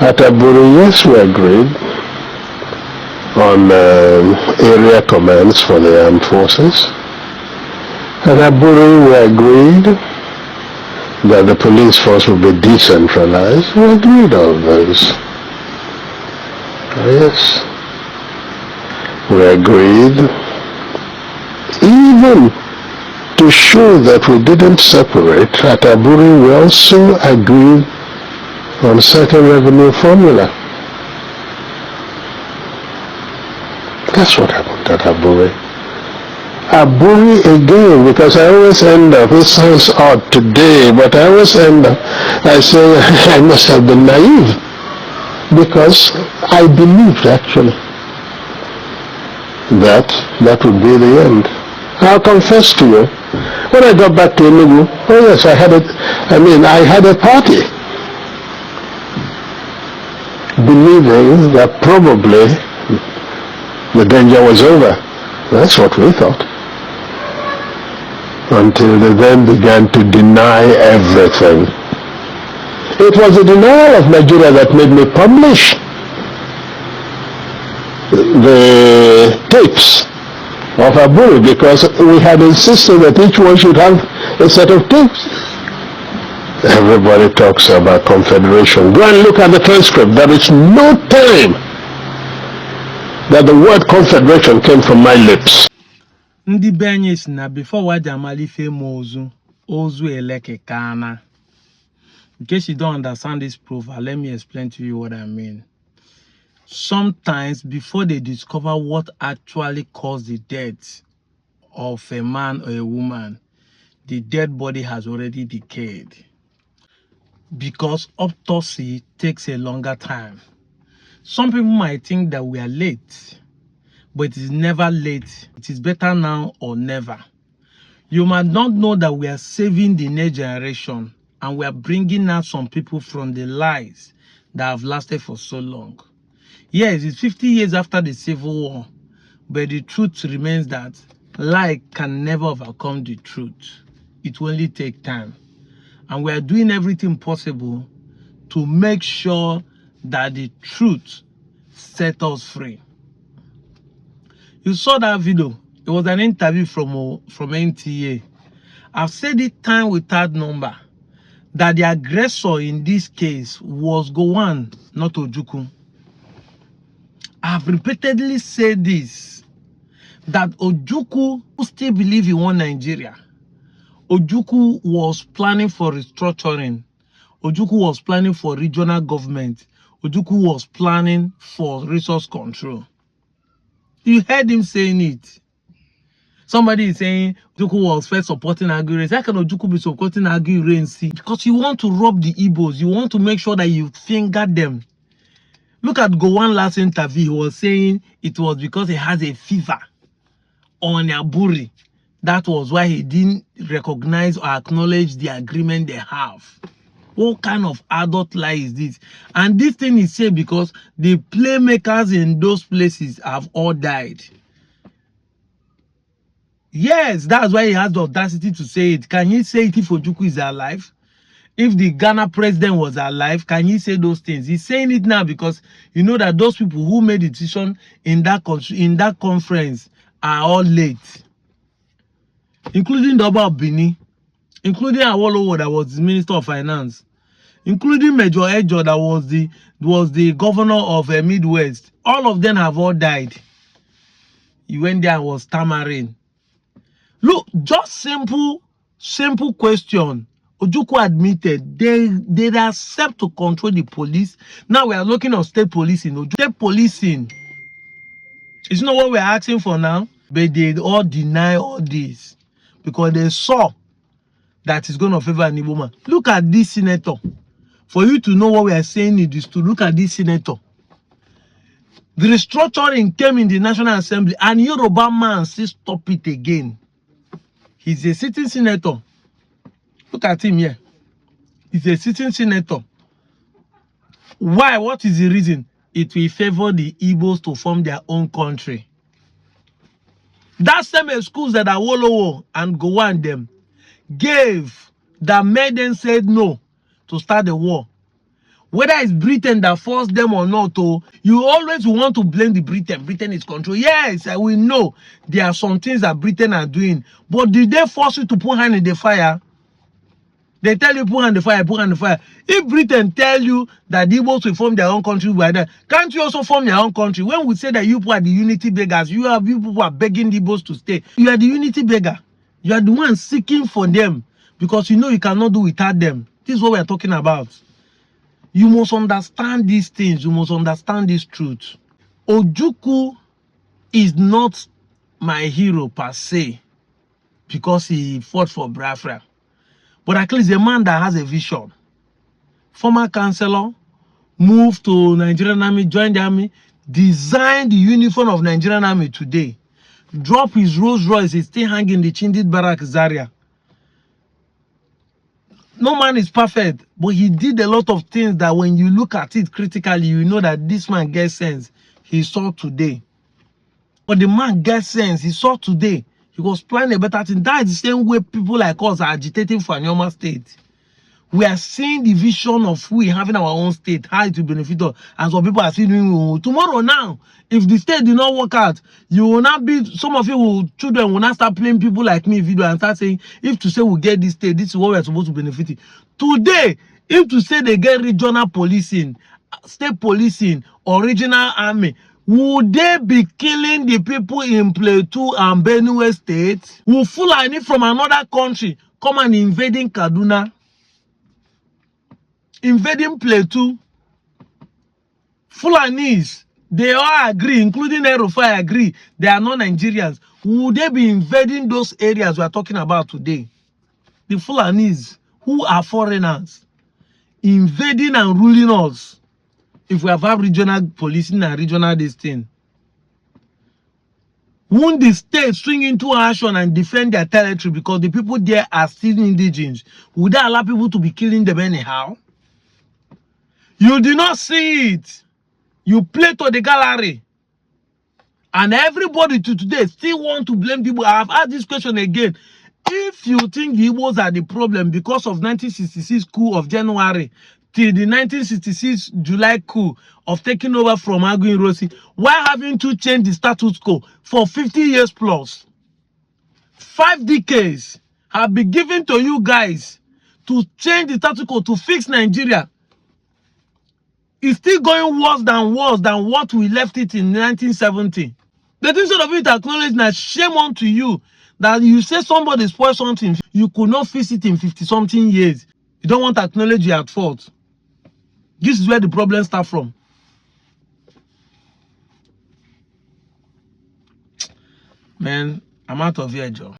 At Aburi, yes, we agreed on area commands for the armed forces. At Aburi, we agreed that the police force will be decentralized. We agreed on those. Yes. We agreed even to show that we didn't separate. At Aburi, we also agreed on certain revenue formula. That's what happened at Aburi. Aburi again, because I always end up, it sounds odd today, but I always end up, I say I must have been naive, because I believed actually that would be the end. I'll confess to you, when I got back to Enugu, oh yes, I had a party, believing that probably the danger was over. That's what we thought. Until they then began to deny everything. It was the denial of Nigeria that made me publish the tapes of Aburi, because we had insisted that each one should have a set of tapes. Everybody talks about confederation. Go and look at the transcript. There is no time that the word confederation came from my lips. Ndị benye si na before waja amalife ozu eleke kana. In case you don't understand this proof, let me explain to you what I mean. Sometimes before they discover what actually caused the death of a man or a woman, the dead body has already decayed. Because autopsy takes a longer time. Some people might think that we are late, but it is never late. It is better now or never. You might not know that we are saving the next generation, and we are bringing out some people from the lies that have lasted for so long. Yes, it's 50 years after the Civil War, but the truth remains that lie can never overcome the truth. It will only take time. And we are doing everything possible to make sure that the truth sets us free. You saw that video. It was an interview from NTA. I've said it time without number that the aggressor in this case was Gowon, not Ojukwu. I've repeatedly said this, that Ojukwu still believe in one Nigeria. Ojukwu was planning for restructuring. Ojukwu was planning for regional government. Ojukwu was planning for resource control. You heard him saying it. Somebody is saying Ojukwu was first supporting Aguri. How can Ojukwu be supporting Aguri? Because you want to rob the Igbos. You want to make sure that you finger them. Look at Gowon last interview. He was saying it was because he has a fever on Aburi. That was why he didn't recognize or acknowledge the agreement they have. What kind of adult lie is this? And this thing is said because the playmakers in those places have all died. Yes, that's why he has the audacity to say it. Can he say it if Ojukwu is alive? If the Ghana president was alive, can he say those things? He's saying it now because you know that those people who made the decision in that conference are all late. Including the Oba of Benin, including Awolowo that was the Minister of Finance, including Major Ejo that was the governor of Midwest. All of them have all died. He went there and was stammering. Look, just simple question. Ojukwu admitted they accept to control the police. Now we are looking at state policing. State policing. It's not what we're asking for now, but they all deny all this because they saw that it's going to favor an Igbo man. Look at this senator. For you to know what we are saying is to look at this senator. The restructuring came in the National Assembly and Yoruba man still stop it again. He's a sitting senator. Look at him here. He's a sitting senator. Why? What is the reason? It will favor the Igbos to form their own country. That same excuse that Awolowo and Gowon them gave that made them say no to start the war Whether it's Britain that forced them or not, you always want to blame the Britain. Britain is control. Yes, we know there are some things that Britain are doing, but did they force you to put hand in the fire? They tell you put hand in the fire, put hand in the fire. If Britain tell you that the Igbos will form their own country by that, can't you also form your own country? When we say that you people are the unity beggars, you people are begging the Igbos to stay. You are the unity beggar. You are the one seeking for them because you know you cannot do without them. This is what we are talking about. You must understand these things. You must understand this truth. Ojukwu is not my hero per se because he fought for Biafran. But at least a man that has a vision. Former councillor, moved to Nigerian Army, joined the army, designed the uniform of Nigerian Army today. Drop his Rolls Royce, is still hanging in the Chindit Barrack Zaria. No man is perfect, but he did a lot of things that when you look at it critically, you know that this man gets sense. He saw today. But the man gets sense. He saw today. He was planning a better thing. That is the same way people like us are agitating for a normal state. We are seeing the vision of we having our own state, how it will benefit us. And some people are saying, tomorrow now, if the state did not work out, you will not be, some of you children will not start playing people like me video and start saying, if to say we get this state, this is what we are supposed to benefit it. Today, if to say they get regional policing, state policing, or regional army, would they be killing the people in Plateau and Benue State? Will Fulani from another country come and invading Kaduna? Invading Plateau? Fulanis, they all agree, including Erufai agree, they are not Nigerians. Would they be invading those areas we are talking about today? The Fulanis, who are foreigners, invading and ruling us. If we have regional policing and regional this thing, won't the state swing into action and defend their territory because the people there are still indigenous? Would they allow people to be killing them anyhow? You did not see it. You play to the gallery. And everybody to today still want to blame people. I have asked this question again. If you think the Igbos are the problem because of 1966 coup of January till the 1966 July coup of taking over from Agu Rossi, why haven't you changed the status quo for 50 years plus? 5 decades have been given to you guys to change the status quo, to fix Nigeria. It's still going worse than what we left it in 1970. The thing of it acknowledge that shame unto you that you say somebody spoiled something, you could not fix it in 50-something years. You don't want to acknowledge you're at fault. This is where the problem starts from. Man, I'm out of here, Joe.